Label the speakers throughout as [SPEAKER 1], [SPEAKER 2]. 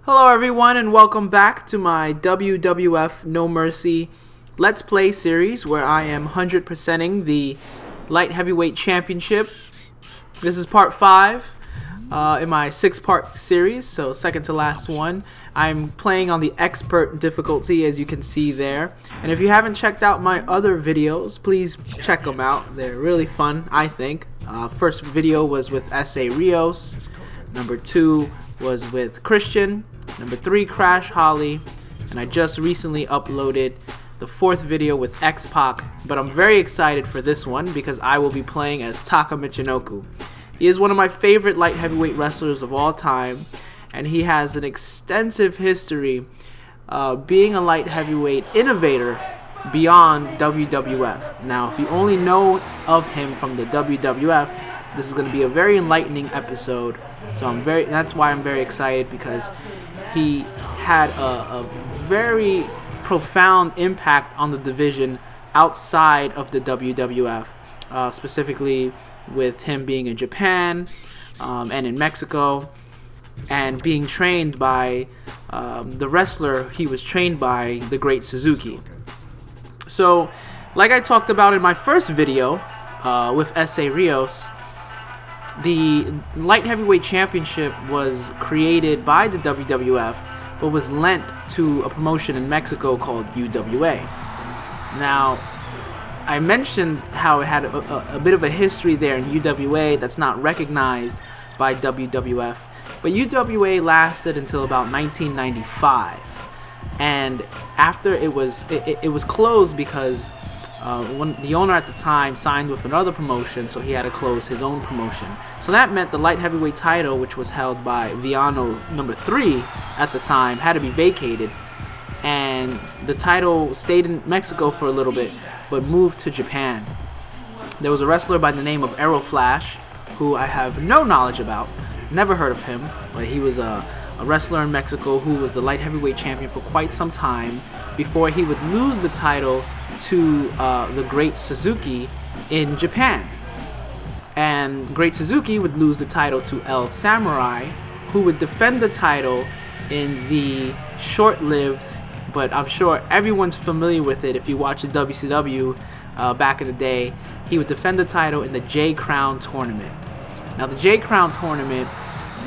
[SPEAKER 1] Hello everyone and welcome back to my WWF No Mercy Let's Play series where I am 100%ing the Light Heavyweight Championship. This is part 5 in my 6-part series, so second to last one. I'm playing on the expert difficulty, as you can see there. And if you haven't checked out my other videos, please check them out. They're really fun, I think. First video was with S.A. Rios. Number 2 was with Christian. Number 3, Crash Holly. And I just recently uploaded the 4th video with X-Pac. But I'm very excited for this one because I will be playing as TAKA Michinoku. He is one of my favorite light heavyweight wrestlers of all time. And he has an extensive history being a light heavyweight innovator beyond WWF. Now, if you only know of him from the WWF, this is going to be a very enlightening episode. So that's why I'm very excited, because he had a very profound impact on the division outside of the WWF, specifically with him being in Japan and in Mexico, and being trained by the wrestler he was trained by, the Great Suzuki. So, like I talked about in my first video with S.A. Rios, the Light Heavyweight Championship was created by the WWF, but was lent to a promotion in Mexico called UWA. Now, I mentioned how it had a bit of a history there in UWA that's not recognized by WWF, but UWA lasted until about 1995, and after it was closed because when the owner at the time signed with another promotion, so he had to close his own promotion. So that meant the light heavyweight title, which was held by Villano number 3 at the time, had to be vacated, and the title stayed in Mexico for a little bit, but moved to Japan. There was a wrestler by the name of Aeroflash, who I have no knowledge about, never heard of him, but he was a wrestler in Mexico who was the light heavyweight champion for quite some time before he would lose the title to the Great Suzuki in Japan. And Great Suzuki would lose the title to El Samurai, who would defend the title in the short-lived, but I'm sure everyone's familiar with it if you watch the WCW back in the day. He would defend the title in the J Crown tournament. Now, the J Crown tournament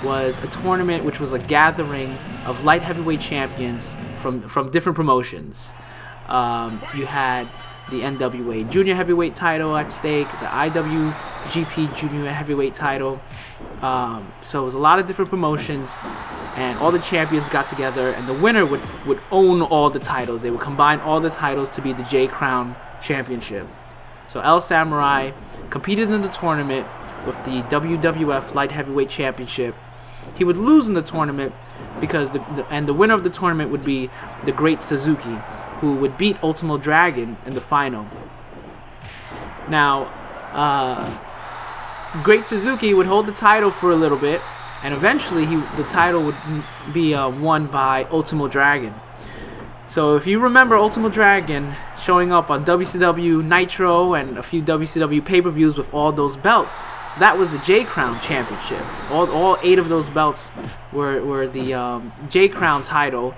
[SPEAKER 1] was a tournament which was a gathering of light heavyweight champions from different promotions. You had the NWA Junior Heavyweight title at stake, the IWGP Junior Heavyweight title. So it was a lot of different promotions, and all the champions got together, and the winner would own all the titles. They would combine all the titles to be the J Crown Championship. So El Samurai competed in the tournament with the WWF Light Heavyweight Championship. He would lose in the tournament because the winner of the tournament would be the Great Suzuki, who would beat Ultimo Dragon in the final. Now, Great Suzuki would hold the title for a little bit, and eventually the title would be won by Ultimo Dragon. So if you remember Ultimo Dragon showing up on WCW Nitro and a few WCW pay-per-views with all those belts, that was the J Crown Championship. All 8 of those belts were the J Crown title,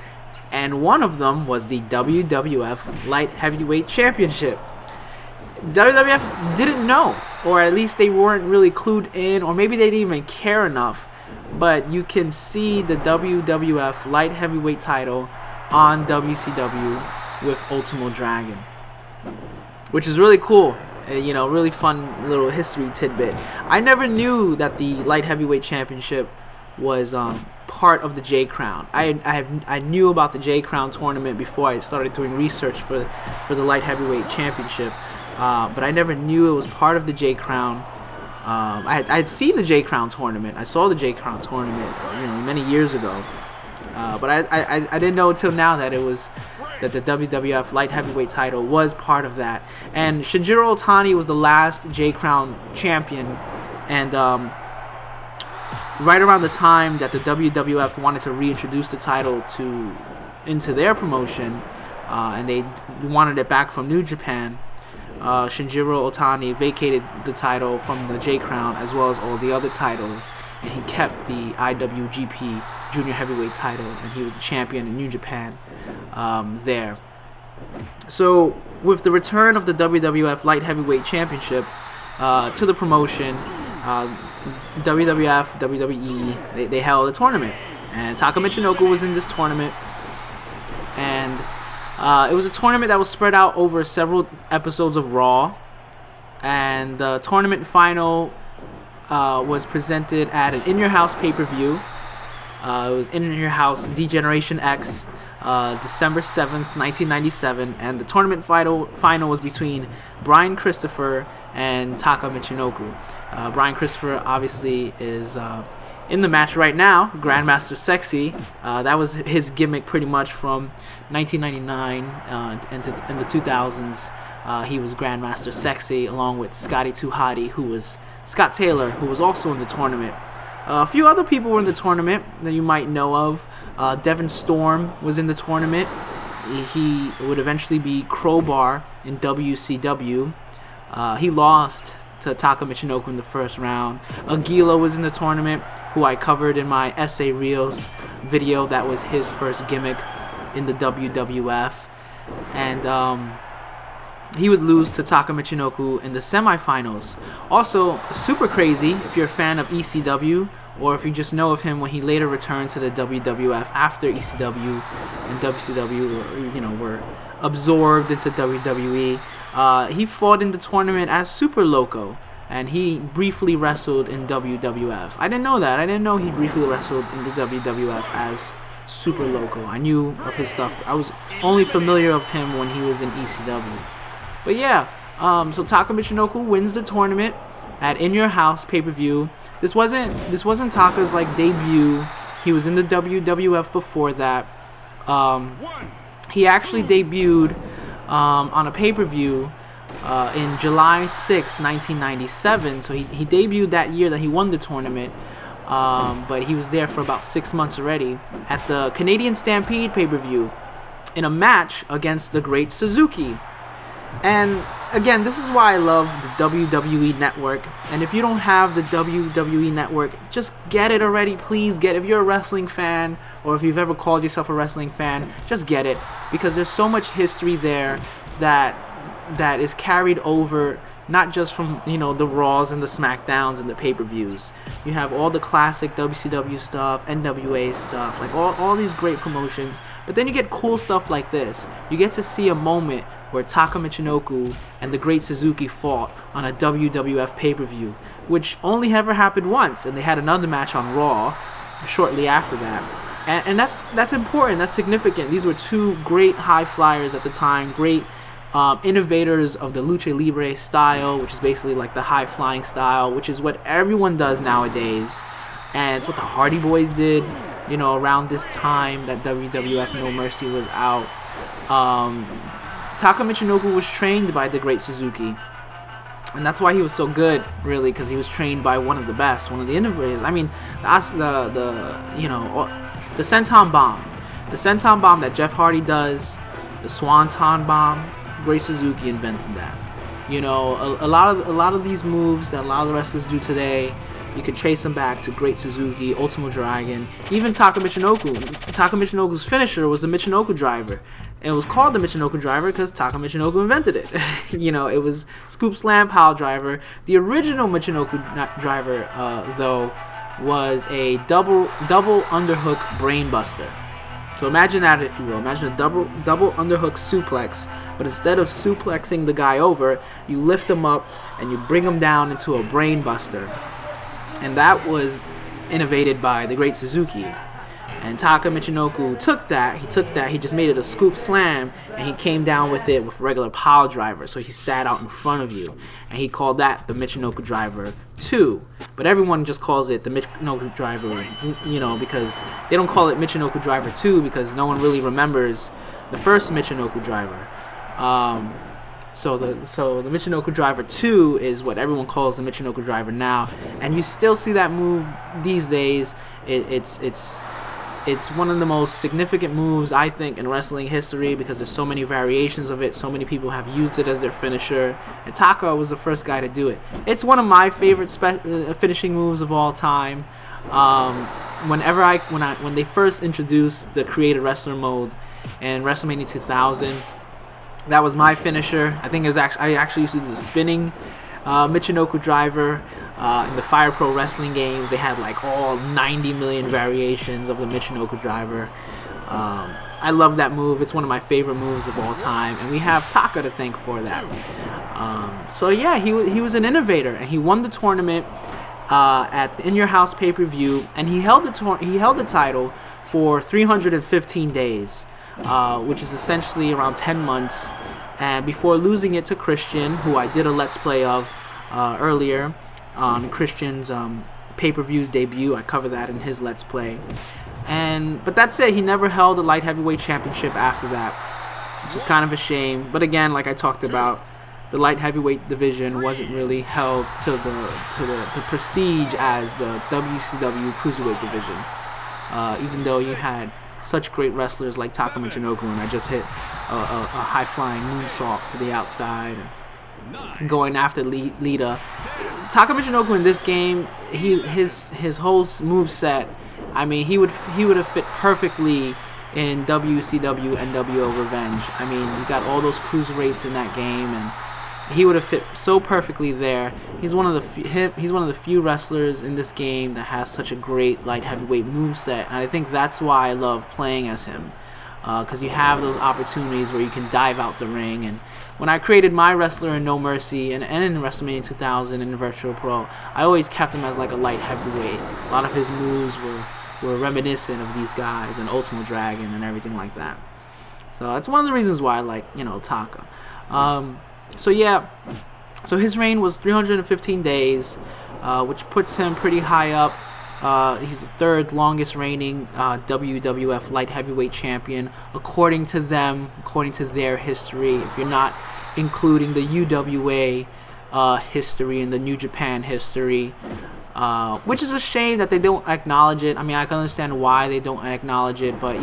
[SPEAKER 1] and one of them was the WWF Light Heavyweight Championship. WWF didn't know, or at least they weren't really clued in, or maybe they didn't even care enough, but you can see the WWF Light Heavyweight title on WCW with Ultimo Dragon, which is really cool. Really fun little history tidbit. I never knew that the Light Heavyweight Championship was part of the J Crown. I knew about the J Crown tournament before I started doing research for the Light Heavyweight Championship, but I never knew it was part of the J Crown. I had seen the J Crown tournament. I saw the J Crown tournament, many years ago, but I didn't know until now that that the WWF Light Heavyweight title was part of that. And Shinjiro Otani was the last J Crown champion, and right around the time that the WWF wanted to reintroduce the title into their promotion, and they wanted it back from New Japan, Shinjiro Otani vacated the title from the J Crown as well as all the other titles, and he kept the IWGP junior heavyweight title, and he was the champion in New Japan there. So with the return of the WWF Light Heavyweight Championship to the promotion, WWF, WWE, they held a tournament, and TAKA Michinoku was in this tournament, and it was a tournament that was spread out over several episodes of Raw, and the tournament final was presented at an In Your House pay-per-view. It was In Your House D-Generation X, December 7th, 1997, and the tournament final was between Brian Christopher and TAKA Michinoku. Brian Christopher obviously is in the match right now, Grandmaster Sexy. That was his gimmick pretty much from 1999 into the 2000s. He was Grandmaster Sexy along with Scotty 2 Hotty, who was Scott Taylor, who was also in the tournament. A few other people were in the tournament that you might know of. Devin Storm was in the tournament. He would eventually be Crowbar in WCW. He lost to TAKA Michinoku in the first round. Aguila was in the tournament, who I covered in my Essay Reels video. That was his first gimmick in the WWF. And he would lose to TAKA Michinoku in the semifinals. Also, super crazy if you're a fan of ECW, or if you just know of him when he later returned to the WWF after ECW and WCW were absorbed into WWE. He fought in the tournament as Super Loco, and he briefly wrestled in WWF. I didn't know that. I didn't know he briefly wrestled in the WWF as Super Loco. I knew of his stuff. I was only familiar of him when he was in ECW. But yeah, so TAKA Michinoku wins the tournament at In Your House pay-per-view. This wasn't Taka's debut. He was in the WWF before that. He actually debuted on a pay-per-view in July 6, 1997. So he debuted that year that he won the tournament. But he was there for about 6 months already at the Canadian Stampede pay-per-view in a match against the Great Suzuki. And again, this is why I love the WWE Network. And if you don't have the WWE Network, just get it already, please. If you're a wrestling fan, or if you've ever called yourself a wrestling fan, just get it, because there's so much history there that is carried over, not just from the Raws and the SmackDowns and the pay-per-views. You have all the classic WCW stuff, NWA stuff, all these great promotions. But then you get cool stuff like this. You get to see a moment where TAKA Michinoku and the Great Suzuki fought on a WWF pay-per-view, which only ever happened once, and they had another match on Raw shortly after that. And that's important. That's significant. These were two great high flyers at the time, great innovators of the lucha libre style, which is basically the high flying style, which is what everyone does nowadays, and it's what the Hardy Boys did around this time that WWF No Mercy was out. TAKA Michinoku was trained by the Great Suzuki, and that's why he was so good, really, because he was trained by one of the best, one of the innovators. I mean, the senton bomb that Jeff Hardy does, the swanton bomb, Great Suzuki invented that. A lot of these moves that a lot of the wrestlers do today, you could trace them back to Great Suzuki, Ultimo Dragon, even TAKA Michinoku. TAKA Michinoku's finisher was the Michinoku Driver. And it was called the Michinoku Driver because TAKA Michinoku invented it. It was Scoop Slam Pile Driver. The original Michinoku Driver, though, was a double underhook brain buster. So imagine that, if you will. Imagine a double underhook suplex, but instead of suplexing the guy over, you lift him up and you bring him down into a brain buster. And that was innovated by the Great Suzuki. And TAKA Michinoku took that, he just made it a scoop slam, and he came down with it with regular pile driver. So he sat out in front of you, and he called that the Michinoku Driver 2. But everyone just calls it the Michinoku Driver, because they don't call it Michinoku Driver 2 because no one really remembers the first Michinoku Driver. So the Michinoku Driver 2 is what everyone calls the Michinoku Driver now, and you still see that move these days. It's one of the most significant moves, I think, in wrestling history because there's so many variations of it. So many people have used it as their finisher, and TAKA was the first guy to do it. It's one of my favorite finishing moves of all time. when they first introduced the created wrestler mode in WrestleMania 2000, that was my finisher. I think it was I actually used to do the spinning Michinoku driver in the Fire Pro Wrestling games. They had like all 90 million variations of the Michinoku driver. I love that move. It's one of my favorite moves of all time, and we have Taka to thank for that. So yeah, he was an innovator, and he won the tournament at the In Your House pay-per-view, and he held the title for 315 days, which is essentially around 10 months, and before losing it to Christian, who I did a Let's Play of earlier on Christian's pay-per-view debut. I cover that in his Let's Play. But that's it. He never held a light heavyweight championship after that, which is kind of a shame. But again, like I talked about, the light heavyweight division wasn't really held to the prestige as the WCW cruiserweight division. Even though you had such great wrestlers like TAKA Michinoku, and I just hit a high-flying moonsault to the outside, and going after Lita. TAKA Michinoku in this game, his whole move set, I mean, he would have fit perfectly in WCW NWO Revenge. I mean, you got all those cruiserweights in that game, and he would have fit so perfectly there. He's one of the few wrestlers in this game that has such a great light heavyweight moveset, and I think that's why I love playing as him, because you have those opportunities where you can dive out the ring. And when I created my wrestler in No Mercy and in WrestleMania 2000 in Virtual Pro, I always kept him as like a light heavyweight. A lot of his moves were reminiscent of these guys and Ultimo Dragon and everything like that. So that's one of the reasons why I like, Taka. So yeah, so his reign was 315 days, which puts him pretty high up. He's the third longest reigning WWF Light Heavyweight Champion, according to them, according to their history. If you're not including the UWA history and the New Japan history, which is a shame that they don't acknowledge it. I mean, I can understand why they don't acknowledge it, but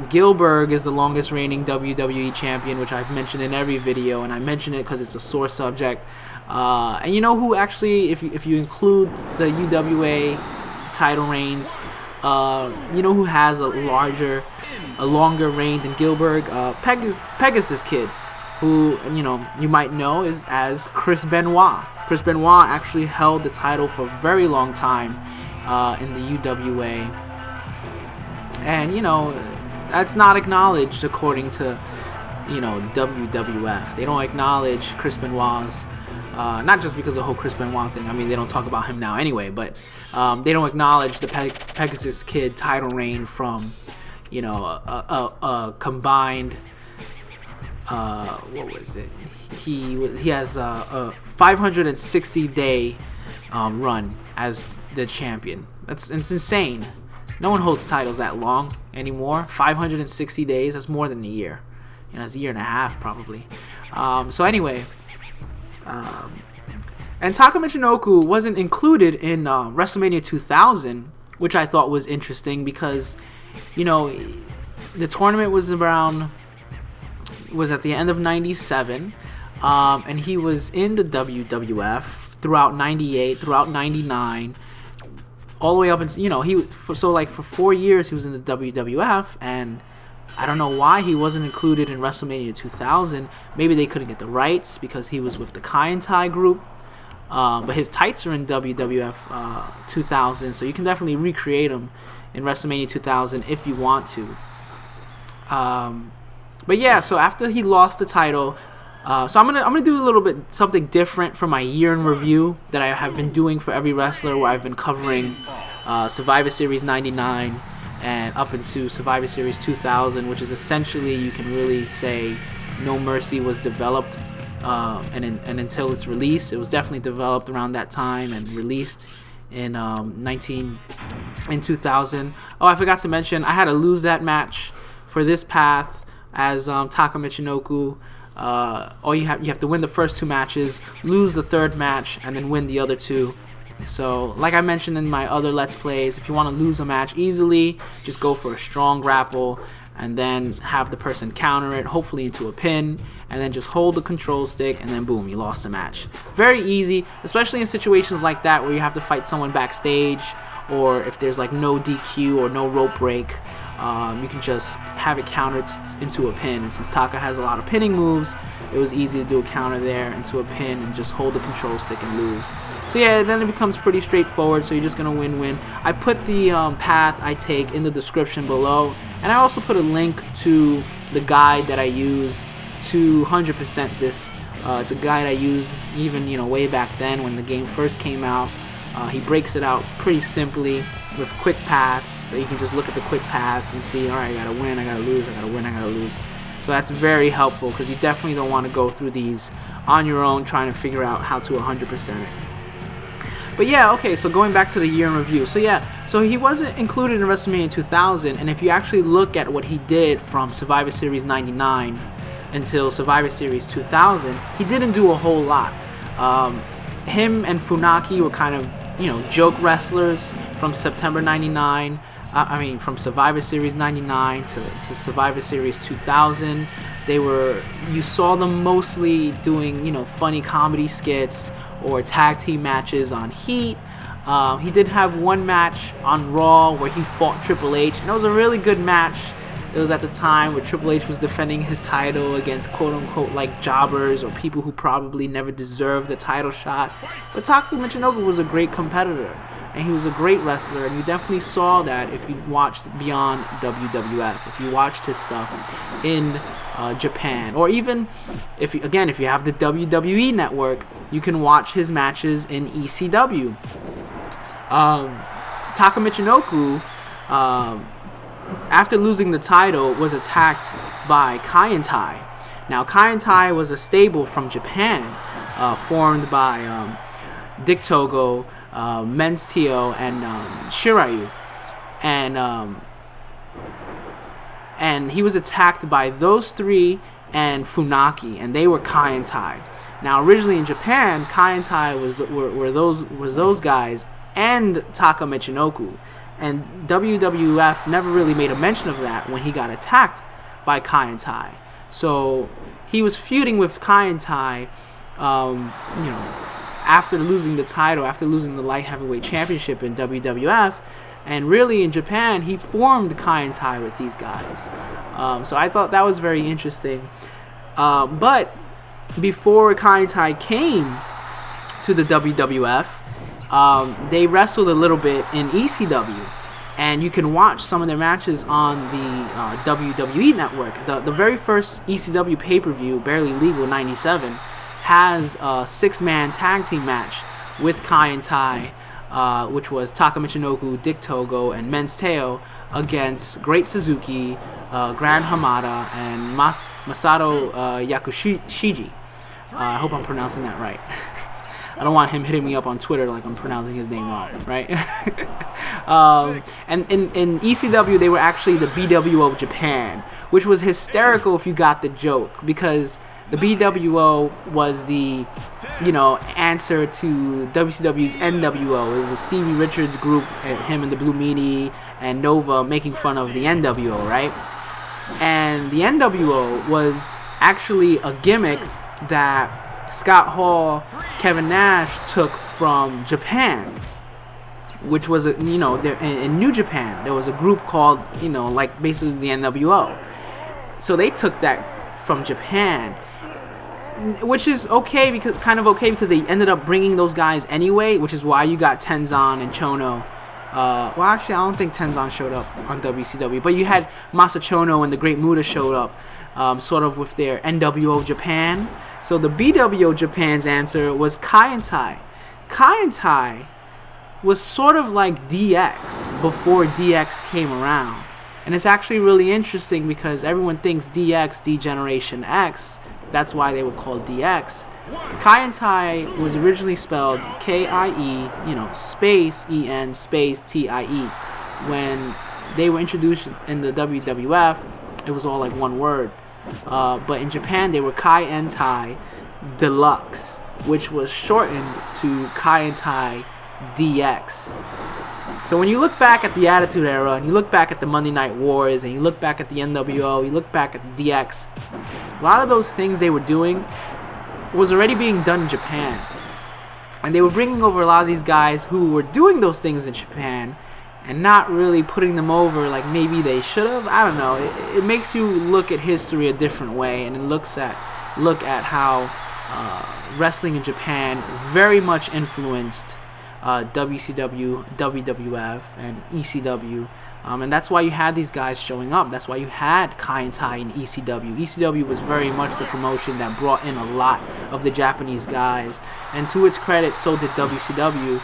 [SPEAKER 1] Gilbert is the longest reigning WWE champion, which I've mentioned in every video, and I mention it because it's a sore subject. And you know who actually, if you include the UWA title reigns, you know who has a longer reign than Gilbert? Pegasus Kid, who you might know is as Chris Benoit. Chris Benoit actually held the title for a very long time in the UWA, and that's not acknowledged according to WWF. They don't acknowledge Chris Benoit's, not just because of the whole Chris Benoit thing. I mean, they don't talk about him now anyway, but they don't acknowledge the Pegasus Kid title reign from a combined what was it? He has a 560-day run as the champion. It's insane. No one holds titles that long anymore. 560 days. That's more than a year. It's a year and a half probably. So anyway, and Taka Michinoku wasn't included in WrestleMania 2000, which I thought was interesting because the tournament was at the end of '97, and he was in the WWF throughout '98, throughout '99, all the way up until for 4 years he was in the WWF, and I don't know why he wasn't included in WrestleMania 2000. Maybe they couldn't get the rights because he was with the Kaientai group, but his tights are in WWF 2000, so you can definitely recreate him in WrestleMania 2000 if you want to. But yeah, so after he lost the title, so I'm gonna do a little bit something different for my year in review that I have been doing for every wrestler, where I've been covering Survivor Series '99 and up into Survivor Series 2000, which is essentially, you can really say, No Mercy was developed, and until its release, it was definitely developed around that time and released in 2000. Oh, I forgot to mention, I had to lose that match for this path as Taka Michinoku. You have to win the first 2 matches, lose the 3rd match, and then win the other 2. So, like I mentioned in my other Let's Plays, if you want to lose a match easily, just go for a strong grapple, and then have the person counter it, hopefully into a pin, and then just hold the control stick, and then boom, you lost the match. Very easy, especially in situations like that where you have to fight someone backstage, or if there's like no DQ or no rope break, you can just have it countered into a pin. And since Taka has a lot of pinning moves, it was easy to do a counter there into a pin and just hold the control stick and lose. So yeah, then it becomes pretty straightforward. So you're just gonna win-win. I put the path I take in the description below, and I also put a link to the guide that I use to 100% this. It's a guide I used even way back then when the game first came out. He breaks it out pretty simply with quick paths that you can just look at the quick paths and see, alright, I gotta win, I gotta lose, I gotta win, I gotta lose. So that's very helpful because you definitely don't want to go through these on your own trying to figure out how to 100% it. But yeah, okay, so going back to the year in review. So yeah, so he wasn't included in WrestleMania 2000, and if you actually look at what he did from Survivor Series 99 until Survivor Series 2000, he didn't do a whole lot. Him and Funaki were kind of, joke wrestlers from September 99. From Survivor Series 99 to Survivor Series 2000. You saw them mostly doing, funny comedy skits or tag team matches on Heat. He did have one match on Raw where he fought Triple H, and it was a really good match. It was at the time where Triple H was defending his title against quote-unquote like jobbers or people who probably never deserved a title shot. But TAKA Michinoku was a great competitor, and he was a great wrestler, and you definitely saw that if you watched beyond WWF, if you watched his stuff in Japan, or even if you have the WWE network, you can watch his matches in ECW. TAKA Michinoku, after losing the title, was attacked by Kaientai. Now, Kaientai was a stable from Japan, formed by Dick Togo, Men's Teo, and Shiryu, and he was attacked by those three and Funaki, and they were Kaientai. Now, originally in Japan, Kaientai was those guys and TAKA Michinoku, and WWF never really made a mention of that when he got attacked by Kaientai. So he was feuding with Kaientai, after losing the title, after losing the Light Heavyweight Championship in WWF, and really in Japan, he formed Kaientai with these guys. So I thought that was very interesting. But before Kaientai came to the WWF, they wrestled a little bit in ECW, and you can watch some of their matches on the WWE network. The very first ECW pay-per-view, Barely Legal 97, has a 6-man tag team match with Kaientai, which was TAKA Michinoku, Dick Togo, and Men's Teo against Great Suzuki, Gran Hamada, and Masato Yakushiji. I hope I'm pronouncing that right. I don't want him hitting me up on Twitter like I'm pronouncing his name wrong, right? And in ECW, they were actually the BWO of Japan, which was hysterical if you got the joke, because the BWO was the, answer to WCW's NWO. It was Stevie Richards' group, him and the Blue Meanie and Nova making fun of the NWO, right? And the NWO was actually a gimmick that Scott Hall, Kevin Nash took from Japan, which was in New Japan there was a group called like basically the NWO. So they took that from Japan, which is okay because they ended up bringing those guys anyway, which is why you got Tenzan and Chono. Well, actually, I don't think Tenzan showed up on WCW, but you had Masa Chono and the Great Muta showed up, sort of with their NWO Japan. So the BWO Japan's answer was Kaientai. Kaientai was sort of like DX before DX came around, and it's actually really interesting because everyone thinks DX, D-Generation X. That's why they were called DX. Kaientai was originally spelled K-I-E, space E-N, space T-I-E. When they were introduced in the WWF, it was all like one word. But in Japan, they were Kaientai Deluxe, which was shortened to Kaientai DX. So when you look back at the Attitude Era, and you look back at the Monday Night Wars, and you look back at the NWO, you look back at the DX, a lot of those things they were doing was already being done in Japan. And they were bringing over a lot of these guys who were doing those things in Japan and not really putting them over like maybe they should have. I don't know. It makes you look at history a different way, and it look at how wrestling in Japan very much influenced WCW, WWF, and ECW. And that's why you had these guys showing up. That's why you had Kaientai and ECW. ECW was very much the promotion that brought in a lot of the Japanese guys. And to its credit, so did WCW.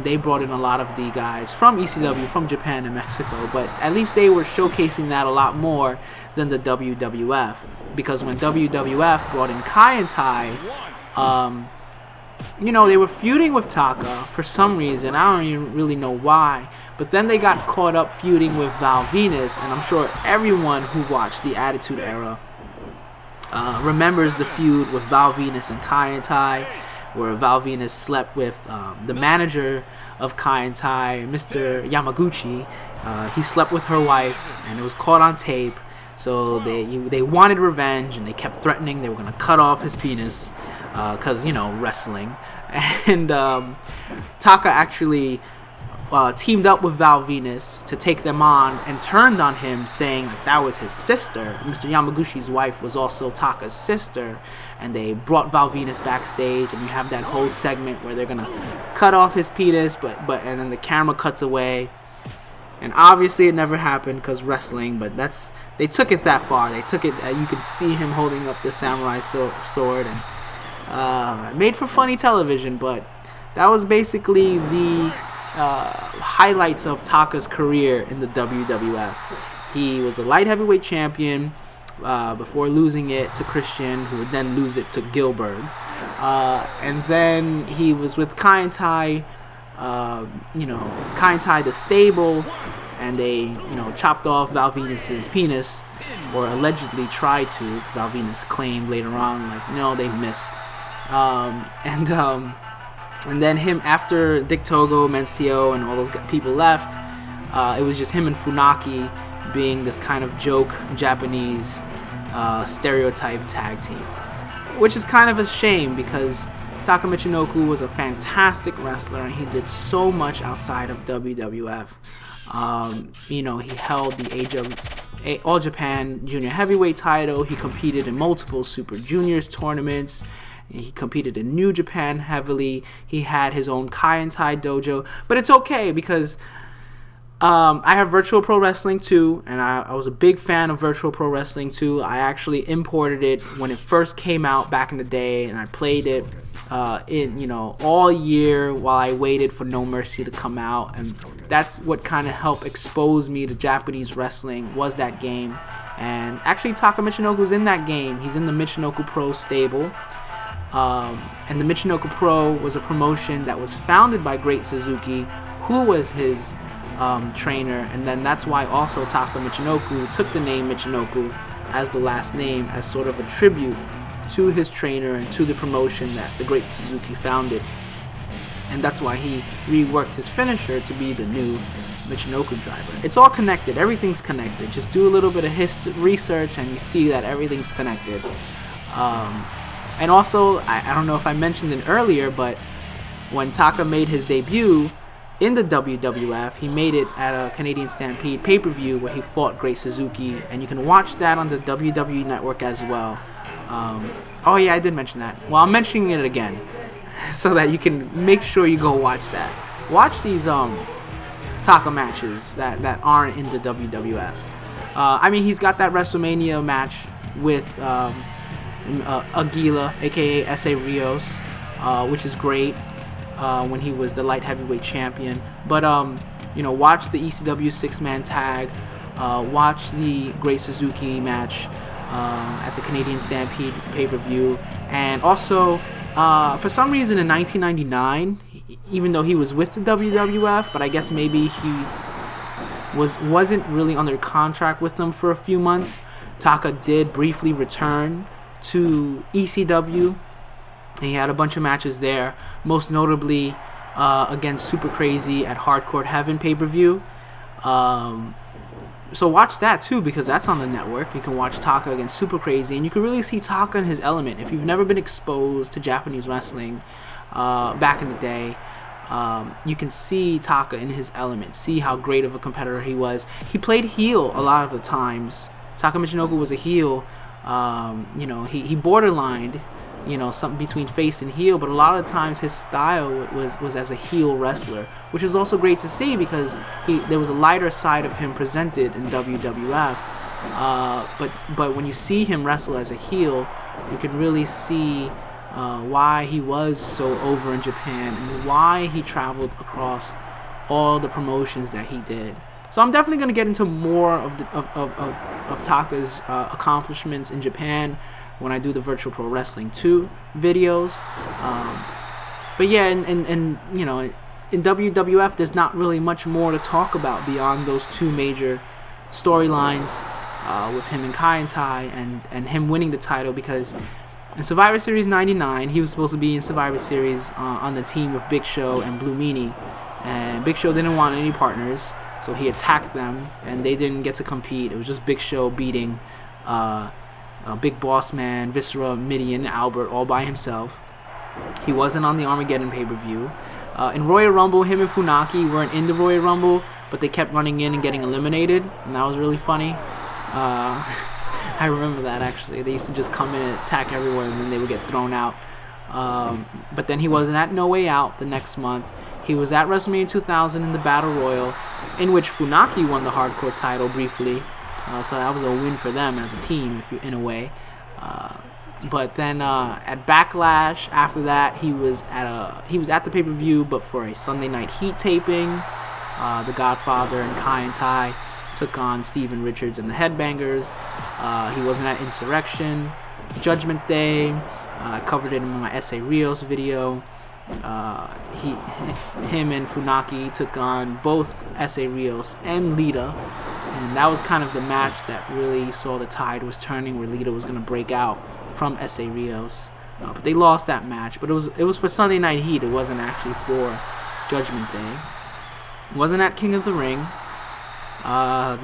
[SPEAKER 1] They brought in a lot of the guys from ECW, from Japan and Mexico. But at least they were showcasing that a lot more than the WWF. Because when WWF brought in Kaientai, they were feuding with Taka for some reason. I don't even really know why. But then they got caught up feuding with Val Venus, and I'm sure everyone who watched the Attitude Era remembers the feud with Val Venus and Kaientai, where Val Venus slept with the manager of Kaientai, Mr. Yamaguchi. He slept with her wife, and it was caught on tape. So they wanted revenge, and they kept threatening they were going to cut off his penis because, wrestling. And Taka actually teamed up with Val Venus to take them on and turned on him, saying that was his sister. Mr. Yamaguchi's wife was also Taka's sister, and they brought Val Venus backstage, and you have that whole segment where they're gonna cut off his penis, and then the camera cuts away, and obviously it never happened because wrestling. But they took it that far. They took it. You could see him holding up the samurai sword, and made for funny television. But that was basically the highlights of Taka's career in the WWF. He was the light heavyweight champion before losing it to Christian, who would then lose it to Gilbert. And then he was with Kaientai, Kaientai the stable, and they, chopped off Val Venus's penis, or allegedly tried to. Val Venus claimed later on, no, they missed. And then him, after Dick Togo, Menstio, and all those people left, it was just him and Funaki being this kind of joke Japanese stereotype tag team. Which is kind of a shame, because TAKA Michinoku was a fantastic wrestler, and he did so much outside of WWF. He held the All Japan Junior Heavyweight title. He competed in multiple Super Juniors tournaments. He competed in New Japan heavily. He had his own Kaientai dojo. But it's okay, because I have Virtual Pro Wrestling 2, and I was a big fan of Virtual Pro Wrestling 2. I actually imported it when it first came out back in the day, and I played it all year while I waited for No Mercy to come out. And that's what kind of helped expose me to Japanese wrestling, was that game. And actually, Taka Michinoku's in that game. He's in the Michinoku Pro stable. And the Michinoku Pro was a promotion that was founded by Great Suzuki, who was his trainer, and then that's why also Taka Michinoku took the name Michinoku as the last name, as sort of a tribute to his trainer and to the promotion that the Great Suzuki founded. And that's why he reworked his finisher to be the new Michinoku driver. It's all connected. Everything's connected. Just do a little bit of research, and you see that everything's connected. And also, I don't know if I mentioned it earlier, but when Taka made his debut in the WWF, he made it at a Canadian Stampede pay-per-view where he fought Great Suzuki, and you can watch that on the WWE Network as well. Oh yeah, I did mention that. Well, I'm mentioning it again, so that you can make sure you go watch that. Watch these Taka matches that aren't in the WWF. He's got that WrestleMania match with Aguila, aka S.A. Rios, which is great, when he was the light heavyweight champion. But watch the ECW 6-man tag, watch the Great Suzuki match at the Canadian Stampede pay-per-view, and also for some reason in 1999, even though he was with the WWF, but I guess maybe he wasn't really under contract with them for a few months, Taka did briefly return to ECW. He had a bunch of matches there, most notably against Super Crazy at Hardcore Heaven pay-per-view. So watch that too, because that's on the network. You can watch Taka against Super Crazy, and you can really see Taka in his element. If you've never been exposed to Japanese wrestling back in the day, you can see Taka in his element, see how great of a competitor he was. He played heel a lot of the times. TAKA Michinoku was a heel. He borderlined, something between face and heel, but a lot of the times his style was as a heel wrestler, which is also great to see because there was a lighter side of him presented in WWF. But when you see him wrestle as a heel, you can really see why he was so over in Japan and why he traveled across all the promotions that he did. So I'm definitely going to get into more of Taka's accomplishments in Japan when I do the Virtual Pro Wrestling 2 videos. But yeah, in WWF, there's not really much more to talk about beyond those two major storylines with him and Kaientai and him winning the title, because in Survivor Series 99, he was supposed to be in Survivor Series on the team with Big Show and Blue Meanie. And Big Show didn't want any partners, so he attacked them, and they didn't get to compete. It was just Big Show beating Big Boss Man, Viscera, Midian, Albert all by himself. He wasn't on the Armageddon pay-per-view. In Royal Rumble, him and Funaki weren't in the Royal Rumble, but they kept running in and getting eliminated, and that was really funny. I remember that, actually. They used to just come in and attack everyone, and then they would get thrown out. But then he wasn't at No Way Out the next month. He was at WrestleMania 2000 in the Battle Royal, in which Funaki won the Hardcore title briefly. So that was a win for them as a team, in a way. But then at Backlash, after that, he was at the pay-per-view, but for a Sunday Night Heat taping. The Godfather and Kaientai took on Steven Richards and the Headbangers. He wasn't at Insurrection. Judgment Day, I covered it in my S.A. Rios video. Him and Funaki took on both S.A. Rios and Lita, and that was kind of the match that really saw the tide was turning, where Lita was going to break out from S.A. Rios. But they lost that match. But it was for Sunday Night Heat. It wasn't actually for Judgment Day. It wasn't at King of the Ring.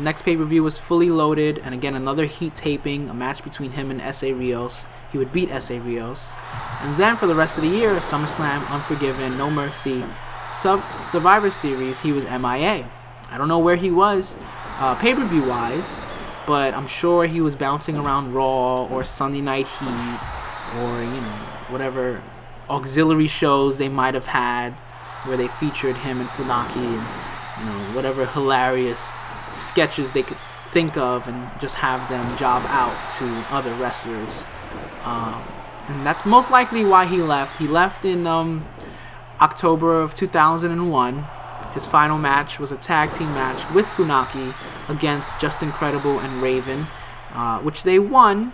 [SPEAKER 1] Next pay-per-view was Fully Loaded, and again another Heat taping, a match between him and S.A. Rios. He would beat S.A. Rios. And then for the rest of the year, SummerSlam, Unforgiven, No Mercy, Survivor Series, he was MIA. I don't know where he was pay-per-view wise, but I'm sure he was bouncing around Raw or Sunday Night Heat or whatever auxiliary shows they might have had where they featured him and Funaki and whatever hilarious sketches they could think of and just have them job out to other wrestlers. And that's most likely why he left. He left in October of 2001. His final match was a tag team match with Funaki against Justin Credible and Raven, which they won.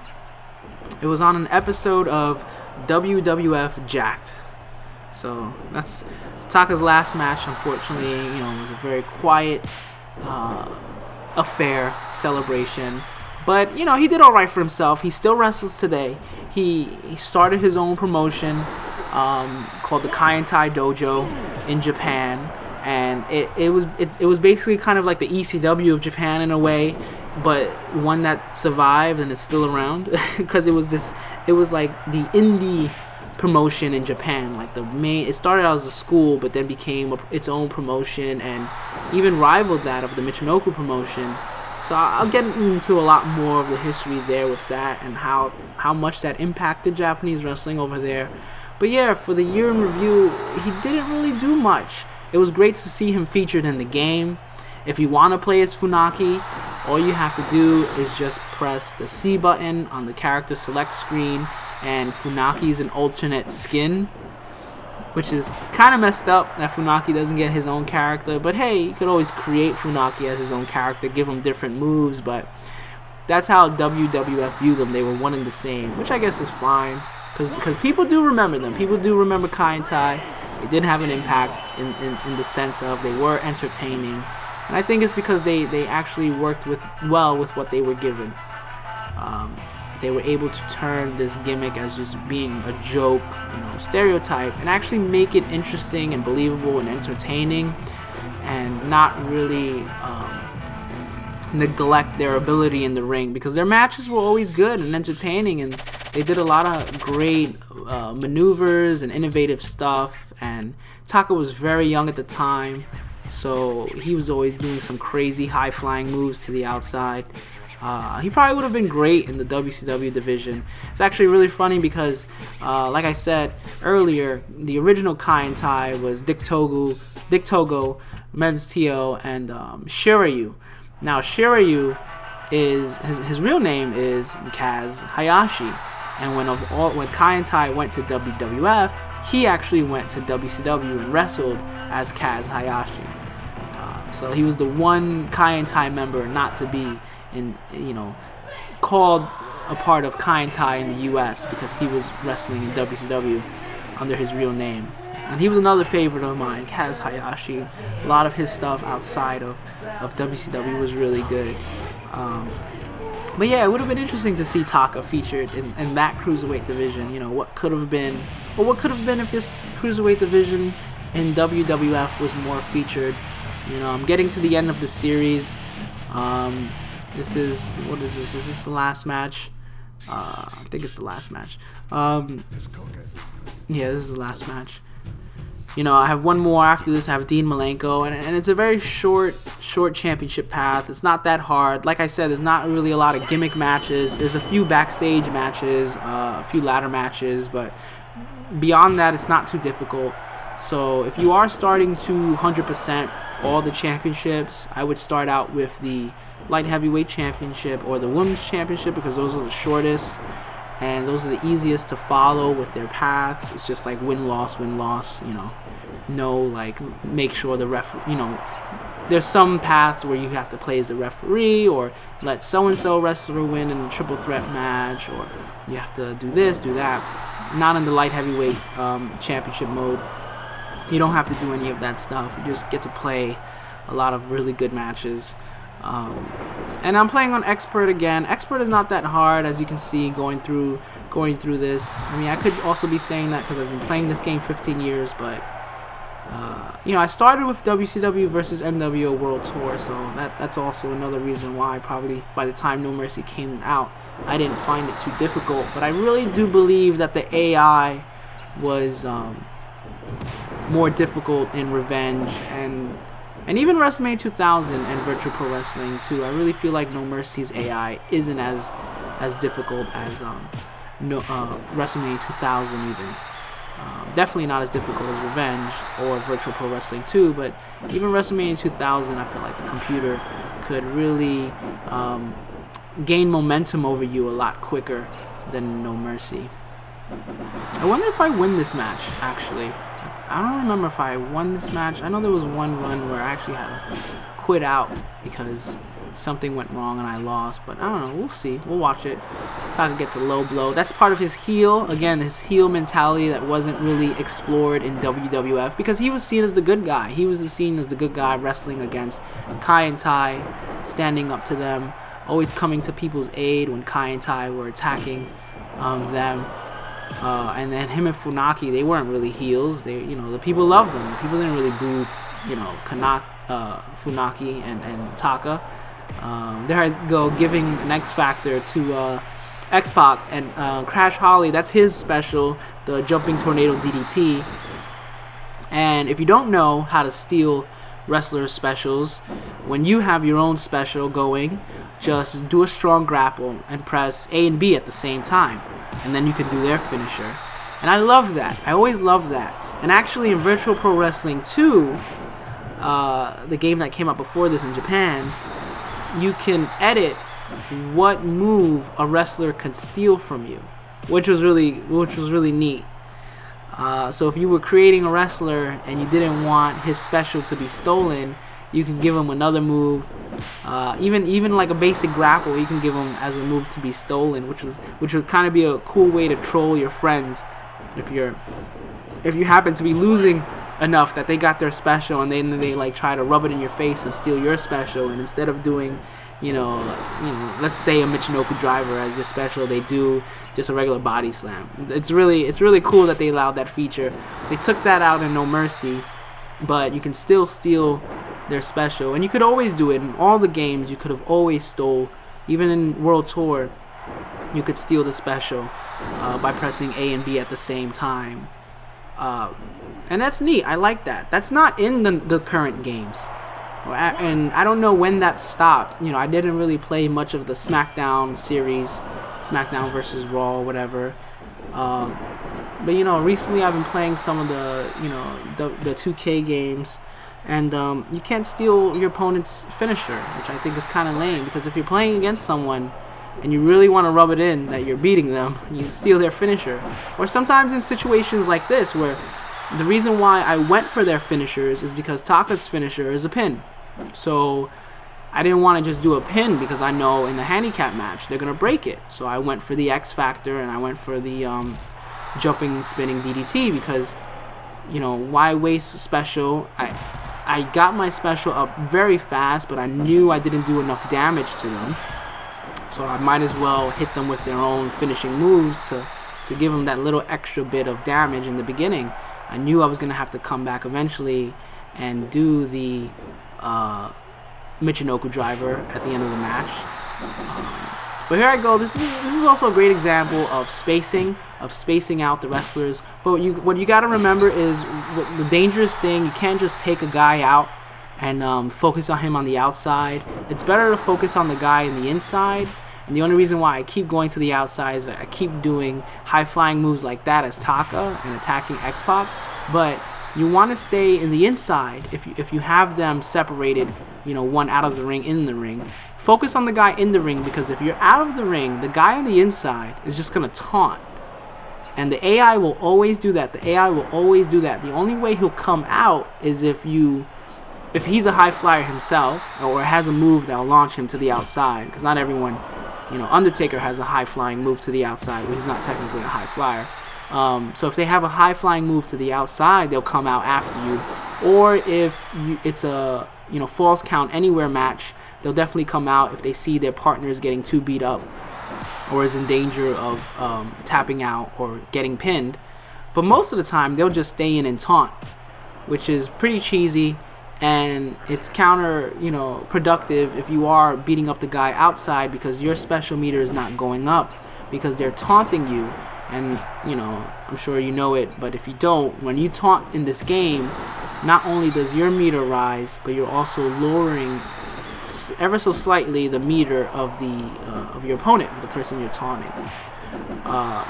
[SPEAKER 1] It was on an episode of WWF Jacked. So that's Taka's last match. Unfortunately, it was a very quiet affair, celebration. But, he did all right for himself. He still wrestles today. He started his own promotion called the Kaientai Dojo in Japan. And it was basically kind of like the ECW of Japan in a way, but one that survived and is still around. Because it was like the indie promotion in Japan. Like it started out as a school, but then became its own promotion and even rivaled that of the Michinoku promotion. So I'll get into a lot more of the history there with that and how much that impacted Japanese wrestling over there. But yeah, for the year in review, he didn't really do much. It was great to see him featured in the game. If you want to play as Funaki, all you have to do is just press the C button on the character select screen, and Funaki's an alternate skin, which is kind of messed up that Funaki doesn't get his own character. But hey, you could always create Funaki as his own character, give him different moves, but that's how WWF viewed them. They were one and the same, which I guess is fine, because people do remember them. People do remember Kaientai. They did have an impact in the sense of they were entertaining. And I think it's because they actually worked well with what they were given. They were able to turn this gimmick as just being a joke, stereotype, and actually make it interesting and believable and entertaining, and not really neglect their ability in the ring, because their matches were always good and entertaining, and they did a lot of great maneuvers and innovative stuff. And Taka was very young at the time, so he was always doing some crazy high-flying moves to the outside. He probably would have been great in the WCW division. It's actually really funny because, like I said earlier, the original Kaientai was Dick Togo, Men's Tio, and Shiryu. Now Shiryu is his real name is Kaz Hayashi, and when Kaientai went to WWF, he actually went to WCW and wrestled as Kaz Hayashi. So he was the one Kaientai member not to be called a part of Kaientai in the U.S. because he was wrestling in WCW under his real name. And he was another favorite of mine, Kaz Hayashi. A lot of his stuff outside of WCW was really good. But yeah, it would have been interesting to see Taka featured in that cruiserweight division. What could have been if this cruiserweight division in WWF was more featured. I'm getting to the end of the series. What is this? Is this the last match? I think it's the last match. Yeah, this is the last match. I have one more after this. I have Dean Malenko, and it's a very short championship path. It's not that hard. Like I said, there's not really a lot of gimmick matches. There's a few backstage matches, a few ladder matches, but beyond that, it's not too difficult. So if you are starting to 100% all the championships, I would start out with the Light Heavyweight Championship or the Women's Championship, because those are the shortest and those are the easiest to follow with their paths. It's just like win-loss, make sure the there's some paths where you have to play as the referee, or let so-and-so wrestler win in a triple threat match, or you have to do this, do that. Not in the Light Heavyweight Championship mode. You don't have to do any of that stuff. You just get to play a lot of really good matches. And I'm playing on Expert again. Expert is not that hard, as you can see, going through this. I mean, I could also be saying that because I've been playing this game 15 years, but I started with WCW versus NWO World Tour, so that's also another reason why probably by the time No Mercy came out, I didn't find it too difficult. But I really do believe that the AI was more difficult in Revenge and even WrestleMania 2000 and Virtual Pro Wrestling too. I really feel like No Mercy's AI isn't as difficult as WrestleMania 2000 even. Definitely not as difficult as Revenge or Virtual Pro Wrestling 2, but even WrestleMania 2000, I feel like the computer could really gain momentum over you a lot quicker than No Mercy. I wonder if I win this match, actually. I don't remember if I won this match. I know there was one run where I actually had to quit out because something went wrong and I lost, but I don't know. We'll see. We'll watch it. Taka gets a low blow. That's part of his heel. Again, his heel mentality that wasn't really explored in WWF because he was seen as the good guy. He was seen as the good guy wrestling against Kaientai, standing up to them, always coming to people's aid when Kaientai were attacking them. And then him and Funaki, they weren't really heels. They, the people loved them. The people didn't really boo, Funaki and Taka. There I go, giving an X Factor to X-Pac and Crash Holly. That's his special, the Jumping Tornado DDT. And if you don't know how to steal wrestlers' specials, when you have your own special going, just do a strong grapple and press A and B at the same time, and then you can do their finisher. And I love that. I always love that. And actually in Virtual Pro Wrestling 2, the game that came out before this in Japan, you can edit what move a wrestler can steal from you, which was really neat. So if you were creating a wrestler and you didn't want his special to be stolen, you can give him another move, even like a basic grapple. You can give him as a move to be stolen, which would kind of be a cool way to troll your friends if you happen to be losing enough that they got their special and then they like try to rub it in your face and steal your special, and instead of doing let's say a Michinoku driver as your special, they do just a regular body slam. It's really cool that they allowed that feature. They took that out in No Mercy, but you can still steal their special. And you could always do it in all the games. You could have always stole, even in World Tour, you could steal the special by pressing A and B at the same time. And that's neat. I like that. That's not in the current games. And I don't know when that stopped. You know, I didn't really play much of the SmackDown series, SmackDown versus Raw, whatever. But you know, recently I've been playing some of the, you know, the 2K games, and you can't steal your opponent's finisher, which I think is kind of lame, because if you're playing against someone and you really want to rub it in that you're beating them, you steal their finisher. Or sometimes in situations like this, where the reason why I went for their finishers is because Taka's finisher is a pin. So I didn't want to just do a pin, because I know in the handicap match they're going to break it. So I went for the X Factor, and I went for the jumping, spinning DDT, because, you know, why waste a special? I got my special up very fast, but I knew I didn't do enough damage to them. So I might as well hit them with their own finishing moves to give them that little extra bit of damage in the beginning. I knew I was going to have to come back eventually and do the Michinoku driver at the end of the match. But here I go. This is also a great example of spacing out the wrestlers. But what you got to remember is the dangerous thing. You can't just take a guy out and focus on him on the outside. It's better to focus on the guy in the inside. And the only reason why I keep going to the outside is that I keep doing high-flying moves like that as Taka and attacking X-Pac. But you want to stay in the inside if you have them separated, you know, one out of the ring, in the ring. Focus on the guy in the ring, because if you're out of the ring, the guy on the inside is just going to taunt. And the AI will always do that. The AI will always do that. The only way he'll come out is if he's a high flyer himself, or has a move that'll launch him to the outside, because not everyone, you know, Undertaker has a high flying move to the outside, but he's not technically a high flyer. So if they have a high flying move to the outside, they'll come out after you. Or if it's a, you know, falls count anywhere match, they'll definitely come out if they see their partner is getting too beat up or is in danger of tapping out or getting pinned. But most of the time they'll just stay in and taunt, which is pretty cheesy, and it's counter, you know, productive if you are beating up the guy outside, because your special meter is not going up because they're taunting you. And, you know, I'm sure you know it, but if you don't, when you taunt in this game, not only does your meter rise, but you're also lowering ever so slightly the meter of your opponent, of the person you're taunting.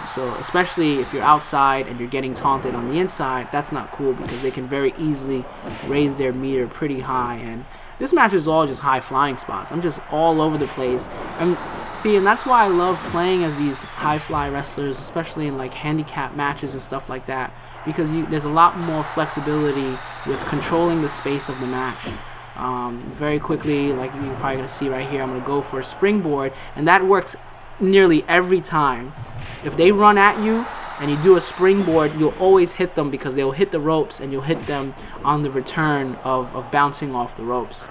[SPEAKER 1] So especially if you're outside and you're getting taunted on the inside, that's not cool, because they can very easily raise their meter pretty high. And this match is all just high flying spots. I'm just all over the place. And that's why I love playing as these high fly wrestlers, especially in like handicap matches and stuff like that, because there's a lot more flexibility with controlling the space of the match. Very quickly, like you're probably going to see right here, I'm going to go for a springboard, and that works nearly every time. If they run at you and you do a springboard, you'll always hit them, because they'll hit the ropes and you'll hit them on the return of bouncing off the ropes.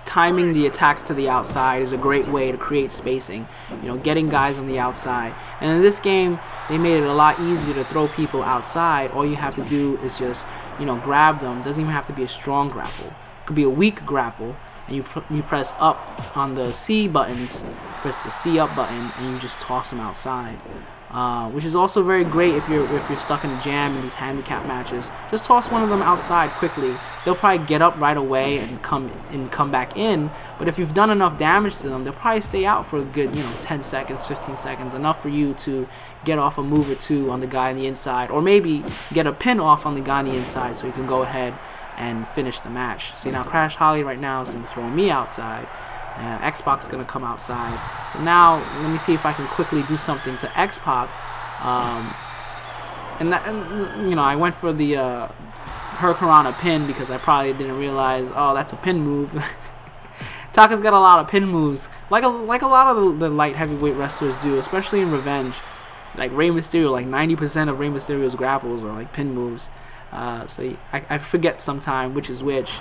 [SPEAKER 1] Timing the attacks to the outside is a great way to create spacing, you know, getting guys on the outside. And in this game, they made it a lot easier to throw people outside. All you have to do is just, you know, grab them. It doesn't even have to be a strong grapple. It could be a weak grapple, and you press up on the C buttons, press the C up button, and you just toss them outside. Which is also very great if you're stuck in a jam in these handicap matches. Just toss one of them outside quickly. They'll probably get up right away and come back in. But if you've done enough damage to them, they'll probably stay out for a good, you know, 10 seconds, 15 seconds, enough for you to get off a move or two on the guy on the inside, or maybe get a pin off on the guy on the inside, so you can go ahead and finish the match. See, now Crash Holly right now is going to throw me outside. X-Pac's going to come outside. So now, let me see if I can quickly do something to X-Pac. And you know, I went for the Hurricanrana pin, because I probably didn't realize, oh, that's a pin move. Taka's got a lot of pin moves, like a lot of the light heavyweight wrestlers do, especially in Revenge. Like Rey Mysterio, like 90% of Rey Mysterio's grapples are like pin moves. So I forget sometime which is which.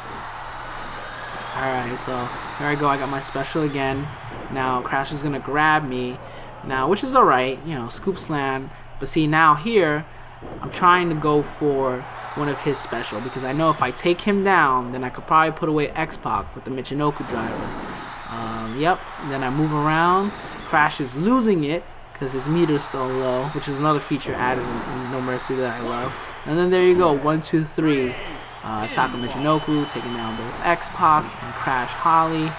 [SPEAKER 1] Alright, so here I go. I got my special again. Now Crash is going to grab me. Now, which is alright, you know, scoop slam. But see, now here, I'm trying to go for one of his special, because I know if I take him down, then I could probably put away X-Pac with the Michinoku driver. Yep, then I move around. Crash is losing it because his meter's so low, which is another feature added in No Mercy that I love. And then there you go, 1, 2, 3. TAKA Michinoku taking down both X-Pac and Crash Holly.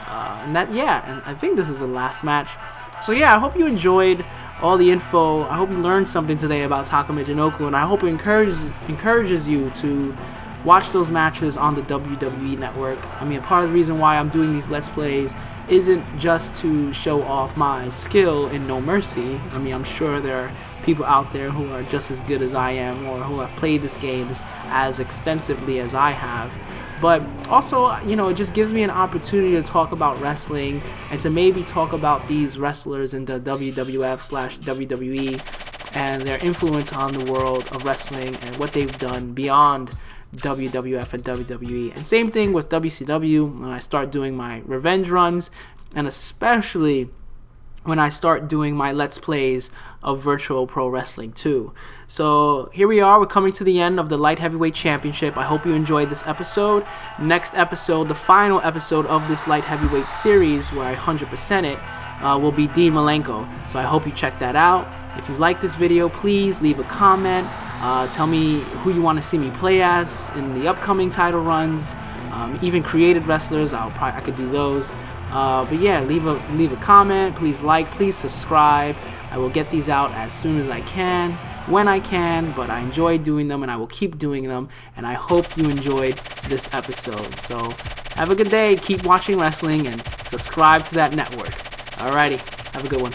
[SPEAKER 1] And I think this is the last match. So yeah, I hope you enjoyed all the info. I hope you learned something today about TAKA Michinoku, and I hope it encourages you to watch those matches on the WWE Network. I mean, a part of the reason why I'm doing these Let's Plays isn't just to show off my skill in No Mercy. I mean, I'm sure there are people out there who are just as good as I am, or who have played these games as extensively as I have. But also, you know, it just gives me an opportunity to talk about wrestling and to maybe talk about these wrestlers in the WWF/WWE and their influence on the world of wrestling and what they've done beyond WWF and WWE. And same thing with WCW when I start doing my revenge runs, and especially when I start doing my Let's Plays of Virtual Pro Wrestling 2. So here we are, we're coming to the end of the Light Heavyweight Championship. I hope you enjoyed this episode. Next episode, the final episode of this Light Heavyweight series where I 100% it, will be Dean Malenko. So I hope you check that out. If you like this video, please leave a comment. Tell me who you want to see me play as in the upcoming title runs. Even created wrestlers, I could do those. But yeah, leave a comment. Please like, please subscribe. I will get these out as soon as I can, when I can. But I enjoy doing them, and I will keep doing them. And I hope you enjoyed this episode. So have a good day. Keep watching wrestling and subscribe to that network. Alrighty, have a good one.